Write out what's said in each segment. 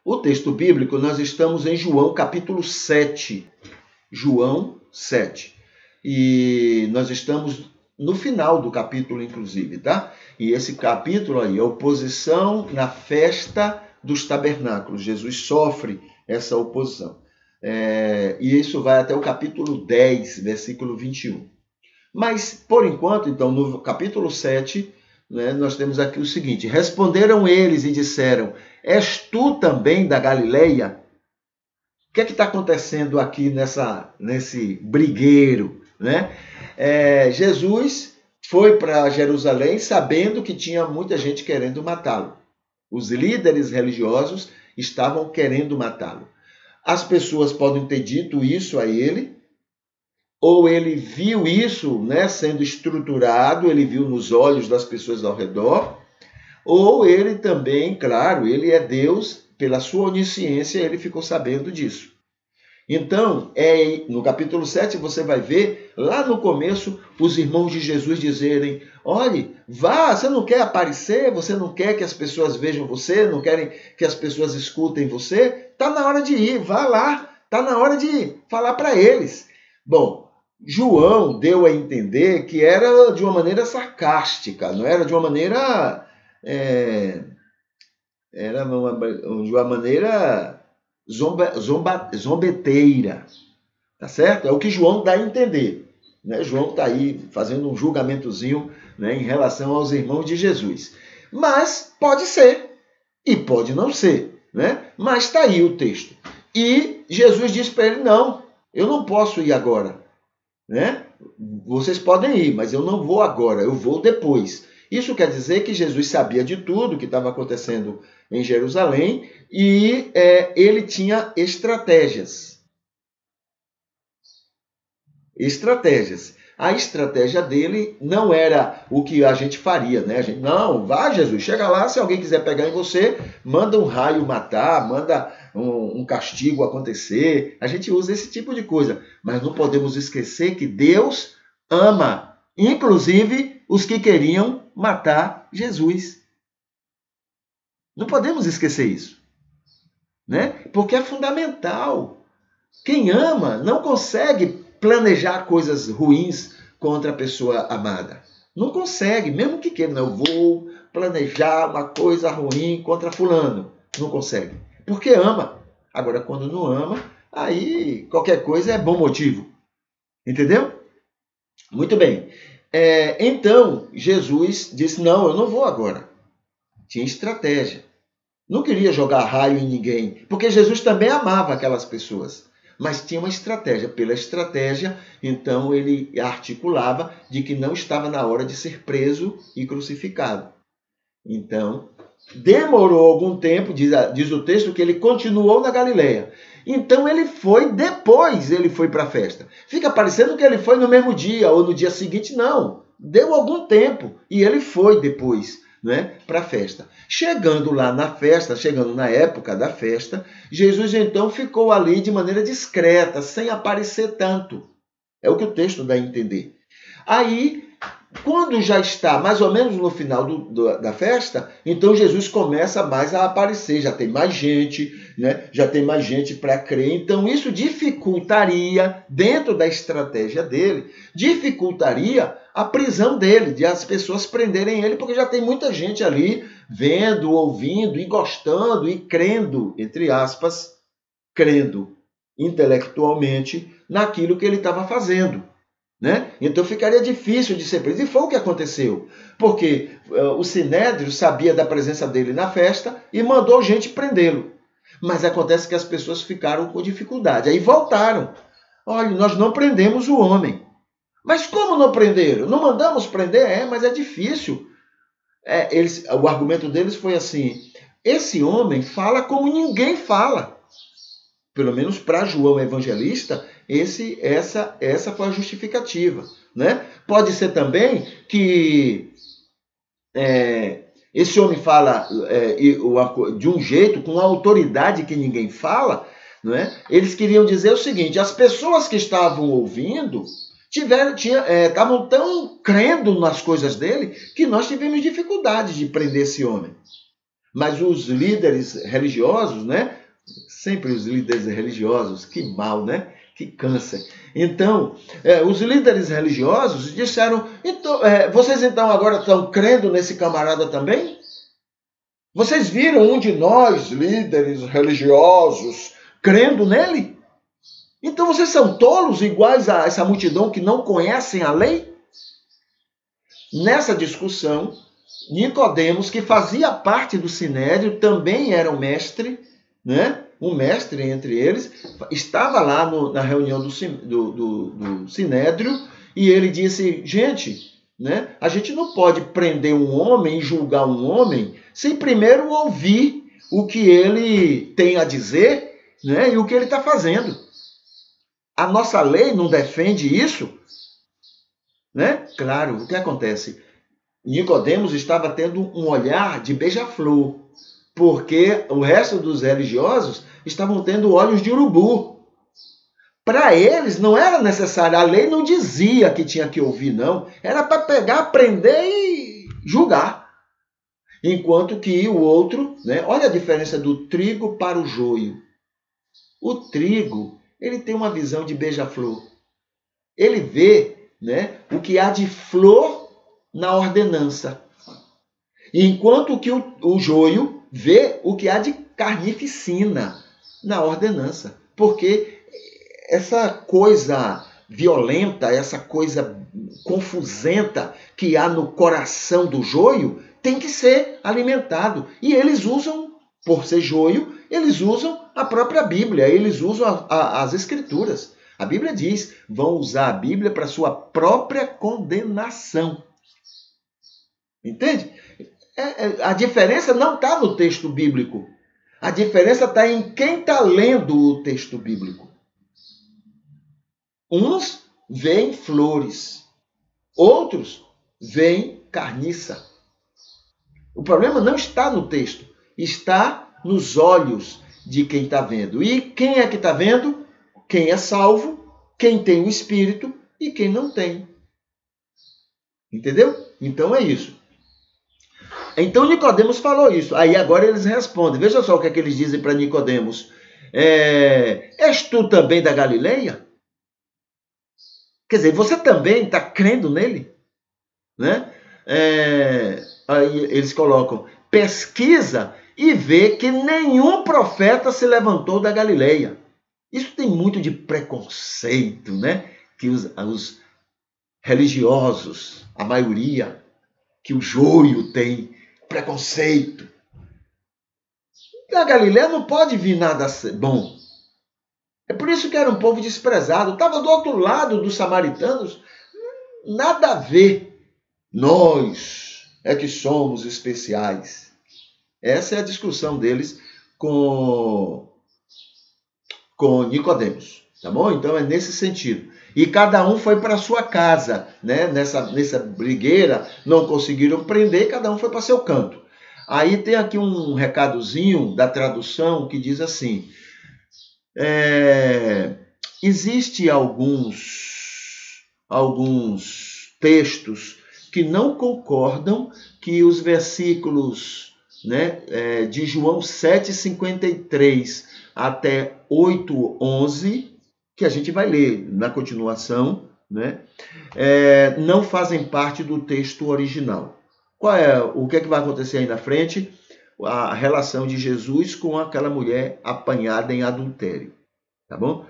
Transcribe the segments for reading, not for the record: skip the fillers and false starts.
O texto bíblico, nós estamos em João capítulo 7. João 7. E nós estamos no final do capítulo, inclusive, tá? E esse capítulo aí, a oposição na festa dos tabernáculos. Jesus sofre essa oposição. E isso vai até o capítulo 10, versículo 21. Mas, por enquanto, então, no capítulo 7, né, nós temos aqui o seguinte: responderam eles e disseram: és tu também da Galileia? O que é que está acontecendo aqui nesse brigueiro, né? Jesus foi para Jerusalém sabendo que tinha muita gente querendo matá-lo. Os líderes religiosos estavam querendo matá-lo. As pessoas podem ter dito isso a ele, ou ele viu isso, né, sendo estruturado, ele viu nos olhos das pessoas ao redor, ou ele também, claro, ele é Deus, pela sua onisciência, ele ficou sabendo disso. Então, no capítulo 7, você vai ver, lá no começo, os irmãos de Jesus dizerem: olhe, vá, você não quer aparecer, você não quer que as pessoas vejam você, não querem que as pessoas escutem você, está na hora de ir, vá lá, está na hora de falar para eles. Bom, João deu a entender que era de uma maneira sarcástica, não era de uma maneira... era de uma maneira zombeteira, tá certo? É o que João dá a entender, né? João está aí fazendo um julgamentozinho, né, em relação aos irmãos de Jesus. Mas pode ser, e pode não ser, né? Mas está aí o texto. E Jesus diz para ele: não, eu não posso ir agora, né? Vocês podem ir, mas eu não vou agora, eu vou depois. Isso quer dizer que Jesus sabia de tudo que estava acontecendo em Jerusalém e ele tinha estratégias. A estratégia dele não era o que a gente faria, né? Não, vá, Jesus, chega lá, se alguém quiser pegar em você, manda um raio matar, manda um castigo acontecer. A gente usa esse tipo de coisa, mas não podemos esquecer que Deus ama, inclusive os que queriam matar Jesus. Não podemos esquecer isso, né? Porque é fundamental. Quem ama não consegue planejar coisas ruins contra a pessoa amada. Não consegue, mesmo que queira. Eu vou planejar uma coisa ruim contra fulano. Não consegue, porque ama. Agora, quando não ama, aí qualquer coisa é bom motivo. Entendeu? Muito bem. Então, Jesus disse: não, eu não vou agora. Tinha estratégia. Não queria jogar raio em ninguém, porque Jesus também amava aquelas pessoas. Mas tinha uma estratégia. Pela estratégia, então ele articulava de que não estava na hora de ser preso e crucificado. Então, demorou algum tempo, diz o texto, que ele continuou na Galileia. Então depois ele foi para a festa. Fica parecendo que ele foi no mesmo dia ou no dia seguinte. Não, deu algum tempo e ele foi depois, né, para a festa. Chegando lá na festa, chegando na época da festa, Jesus então ficou ali de maneira discreta, sem aparecer tanto. É o que o texto dá a entender. Aí, quando já está mais ou menos no final da festa, então Jesus começa mais a aparecer, já tem mais gente, né? Já tem mais gente para crer. Então isso dificultaria, dentro da estratégia dele, dificultaria a prisão dele, de as pessoas prenderem ele, porque já tem muita gente ali vendo, ouvindo e gostando e crendo, entre aspas, crendo intelectualmente naquilo que ele estava fazendo. Né? Então ficaria difícil de ser preso. E foi o que aconteceu, porque o Sinédrio sabia da presença dele na festa e mandou gente prendê-lo. Mas acontece que as pessoas ficaram com dificuldade. Aí voltaram. Olha, nós não prendemos o homem. Mas como não prenderam? Não mandamos prender? Mas é difícil. O argumento deles foi assim: esse homem fala como ninguém fala. Pelo menos para João Evangelista, essa foi a justificativa. Né? Pode ser também que esse homem fala de um jeito, com uma autoridade que ninguém fala. Né? Eles queriam dizer o seguinte: as pessoas que estavam ouvindo estavam tão crendo nas coisas dele que nós tivemos dificuldade de prender esse homem. Mas os líderes religiosos, né? Sempre os líderes religiosos, que mal, né? Que câncer. Então, os líderes religiosos disseram, então, vocês então agora estão crendo nesse camarada também? Vocês viram um de nós, líderes religiosos, crendo nele? Então vocês são tolos iguais a essa multidão que não conhecem a lei? Nessa discussão, Nicodemos, que fazia parte do Sinédrio, também era um mestre, né? Um mestre entre eles, estava lá na reunião do Sinédrio, e ele disse, gente, né? A gente não pode prender um homem e julgar um homem sem primeiro ouvir o que ele tem a dizer, né? E o que ele está fazendo. A nossa lei não defende isso, né? Claro, o que acontece? Nicodemos estava tendo um olhar de beija-flor, porque o resto dos religiosos estavam tendo olhos de urubu. Para eles não era necessário, a lei não dizia que tinha que ouvir, não. Era para pegar, aprender e julgar. Enquanto que o outro, né? Olha a diferença do trigo para o joio. O trigo, ele tem uma visão de beija-flor. Ele vê, né, o que há de flor na ordenança. Enquanto que o joio vê o que há de carnificina na ordenança. Porque essa coisa violenta, essa coisa confusenta que há no coração do joio tem que ser alimentado. E eles usam, por ser joio, eles usam a própria Bíblia, eles usam as Escrituras. A Bíblia diz, vão usar a Bíblia para sua própria condenação. Entende? A diferença não está no texto bíblico. A diferença está em quem está lendo o texto bíblico. Uns veem flores, outros veem carniça. O problema não está no texto, está nos olhos de quem está vendo. E quem é que está vendo? Quem é salvo, quem tem o Espírito e quem não tem. Entendeu? Então é isso. Então Nicodemos falou isso. Aí agora eles respondem. Veja só o que é que eles dizem para Nicodemos. És tu também da Galileia? Quer dizer, você também está crendo nele? Né? Aí eles colocam, pesquisa e vê que nenhum profeta se levantou da Galileia. Isso tem muito de preconceito, né? Que os religiosos, a maioria, que o joio tem preconceito. Da Galileia não pode vir nada bom. É por isso que era um povo desprezado. Estava do outro lado dos samaritanos. Nada a ver. Nós é que somos especiais. Essa é a discussão deles com Nicodemos. Tá bom? Então é nesse sentido. E cada um foi para a sua casa, né? Nessa brigueira, não conseguiram prender, cada um foi para seu canto. Aí tem aqui um recadozinho da tradução que diz assim, existe alguns textos que não concordam que os versículos, né, de João 7,53 até 8,11, que a gente vai ler na continuação, né, não fazem parte do texto original. O que é que vai acontecer aí na frente? A relação de Jesus com aquela mulher apanhada em adultério. Tá bom?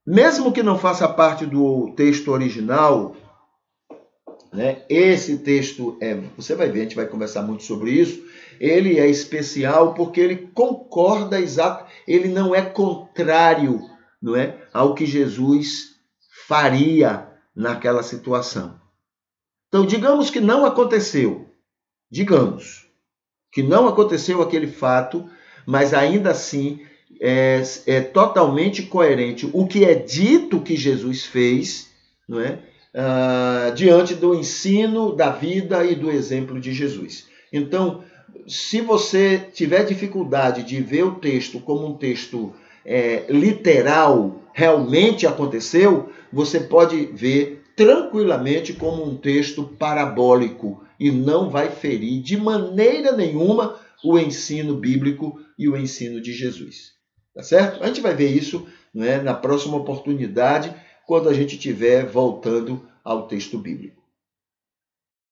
Mesmo que não faça parte do texto original, né, esse texto, você vai ver, a gente vai conversar muito sobre isso, ele é especial porque ele concorda exato, ele não é contrário, não é, ao que Jesus faria naquela situação. Então, digamos que não aconteceu. Digamos que não aconteceu aquele fato, mas ainda assim é totalmente coerente o que é dito que Jesus fez, não é? Diante do ensino, da vida e do exemplo de Jesus. Então, se você tiver dificuldade de ver o texto como um texto literal, realmente aconteceu, você pode ver tranquilamente como um texto parabólico, e não vai ferir de maneira nenhuma o ensino bíblico e o ensino de Jesus. Tá certo? A gente vai ver isso, não é, na próxima oportunidade, quando a gente estiver voltando ao texto bíblico.